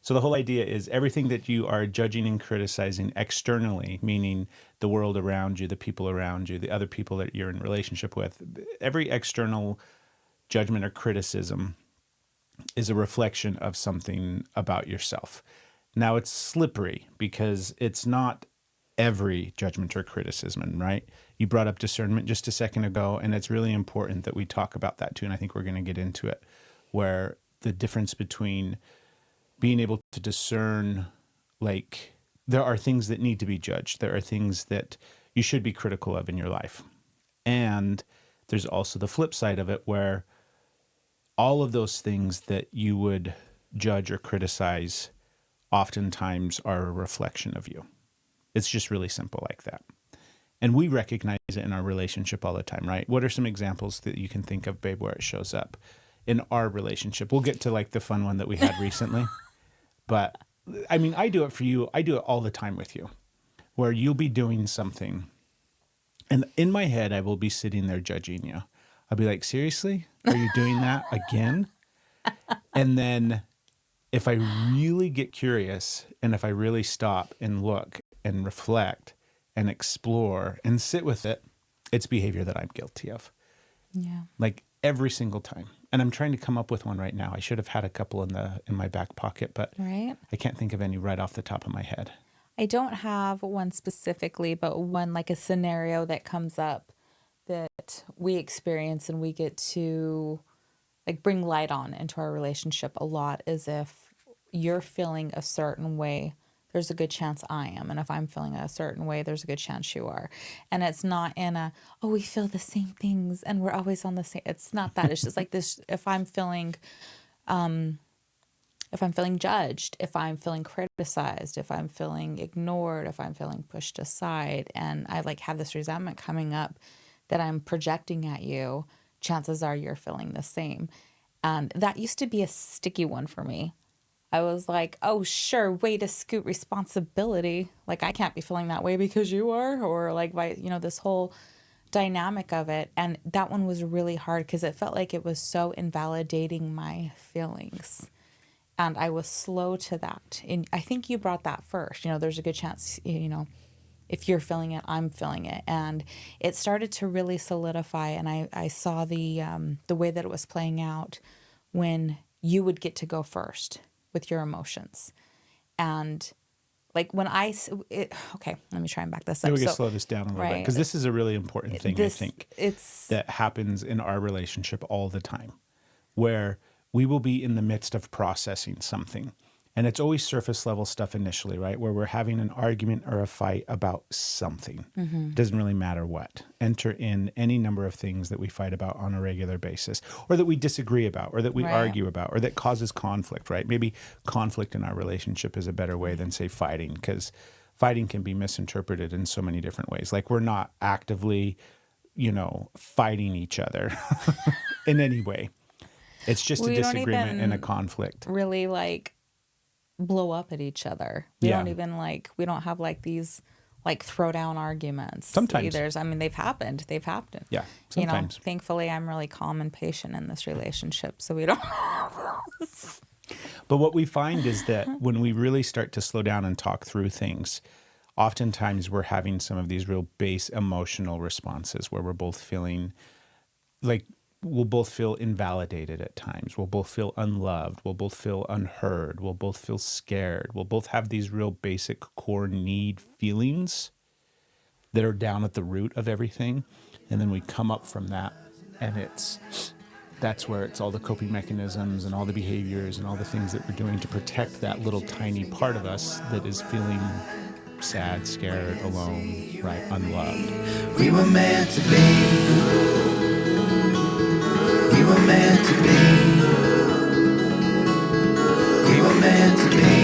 So the whole idea is everything that you are judging and criticizing externally, meaning the world around you, the people around you, the other people that you're in relationship with, every external judgment or criticism is a reflection of something about yourself. Now it's slippery because it's not every judgment or criticism, right? You brought up discernment just a second ago, and it's really important that we talk about that too. And I think we're going to get into it, where the difference between being able to discern, like, there are things that need to be judged. There are things that you should be critical of in your life. And there's also the flip side of it, where all of those things that you would judge or criticize oftentimes are a reflection of you. It's just really simple like that. And we recognize it in our relationship all the time, right? What are some examples that you can think of, babe, where it shows up in our relationship? We'll get to like the fun one that we had recently. But I mean, I do it for you. I do it all the time with you, where you'll be doing something. And in my head, I will be sitting there judging you. I'll be like, seriously? Are you doing that again? And then if I really get curious and if I really stop and look and reflect and explore and sit with it, it's behavior that I'm guilty of. Yeah. Like every single time. And I'm trying to come up with one right now. I should have had a couple in my back pocket, but right. I can't think of any right off the top of my head. I don't have one specifically, but one like a scenario that comes up that we experience and we get to like bring light on into our relationship a lot is if you're feeling a certain way, there's a good chance I am. And if I'm feeling a certain way, there's a good chance you are. And it's not in a, oh, we feel the same things and we're always on the same. It's not that. It's just like this. If I'm feeling judged, if I'm feeling criticized, if I'm feeling ignored, if I'm feeling pushed aside, and I like have this resentment coming up that I'm projecting at you, chances are you're feeling the same. And that used to be a sticky one for me. I was like, oh, sure, way to scoot responsibility. Like, I can't be feeling that way because you are, or like, this whole dynamic of it. And that one was really hard because it felt like it was so invalidating my feelings. And I was slow to that. And I think you brought that first. There's a good chance, if you're feeling it, I'm feeling it. And it started to really solidify. And I saw the way that it was playing out when you would get to go first with your emotions. And like when okay, let me try and back this up. Maybe we can slow this down a little bit, because this is a really important thing, I think, that happens in our relationship all the time, where we will be in the midst of processing something. And it's always surface level stuff initially, right? Where we're having an argument or a fight about something. Mm-hmm. Doesn't really matter what. Enter in any number of things that we fight about on a regular basis, or that we disagree about, or that we argue about, or that causes conflict, right? Maybe conflict in our relationship is a better way than, say, fighting, because fighting can be misinterpreted in so many different ways. Like, we're not actively, fighting each other in any way. It's just a disagreement and a conflict. Really, like, blow up at each other. We don't even we don't have like these like throwdown arguments. Sometimes they've happened. Yeah, sometimes. Thankfully I'm really calm and patient in this relationship, so we don't. But what we find is that when we really start to slow down and talk through things, oftentimes we're having some of these real base emotional responses where we're both feeling like, we'll both feel invalidated at times. We'll both feel unloved. We'll both feel unheard. We'll both feel scared. We'll both have these real basic core need feelings that are down at the root of everything. And then we come up from that, and that's where it's all the coping mechanisms and all the behaviors and all the things that we're doing to protect that little tiny part of us that is feeling sad, scared, alone, right, unloved. We were meant to be. We were meant to be. We were meant to be.